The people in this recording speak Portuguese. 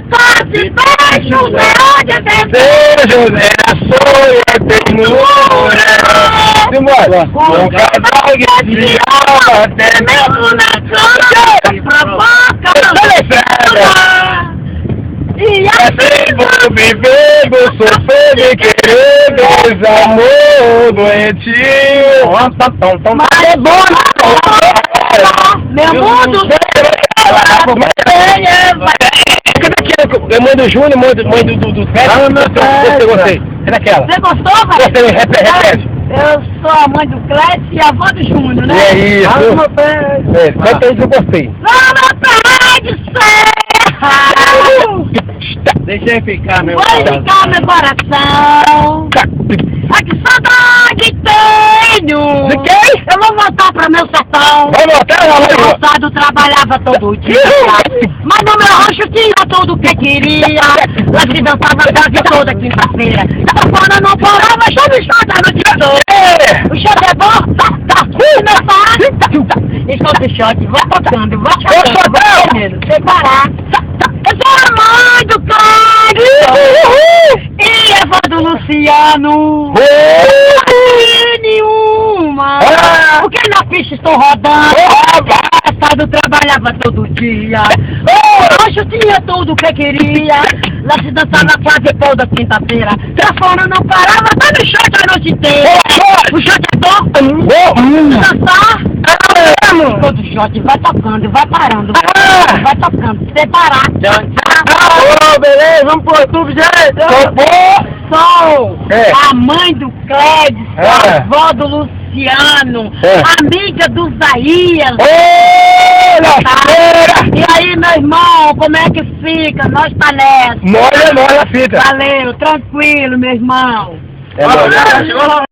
Tosse, beijo, onde tem Beijo, na sua ternura. Simbora. Um casal que se ama até mesmo na cama, provoca e assim vou viver, vou sofrer de querer desamor doentio. Mas é bom, meu mundo Mãe do Júnior, mãe do Fred. Gostei. É daquela. Você gostou, vai? Gostei, repete. Eu sou a mãe do Clécio e a avó do Júnior, né? É isso. Canta aí que eu gostei. Vamos pede Deixa eu ficar, meu Vai ficar meu coração. Ai, que saudade tenho. De quem? Eu vou voltar pra meu sertão. Vai voltar, No passado trabalhava todo dia, mas no meu rancho tinha tudo que queria. Lá se dançava a tarde toda quinta-feira. A fora não parava, chove chata a noite toda. O shot é bom, tá, meu pai. E solta o shot, vai tocando, vai tocando, vai comendo, sem parar. Eu sou a mãe do Cláudio e a avó do Luciano. Nenhuma, porque na pista estou rodando. Passado trabalhava todo dia. O rancho tinha tudo que queria. Lá se dançava quase toda quinta-feira. Trafona não parava, tá no shot a noite inteira. O shot é bom, dançar. Todo shot vai tocando, vai parando, vai tocando, sem parar. Beleza, vamos pro YouTube, gente. Sou a mãe do Clédio, a avó do Luciano, amiga do Zaías. E aí, meu irmão, como é que fica? Nós tá nessa. Molha a fita. Valeu, tranquilo, meu irmão. É nóis.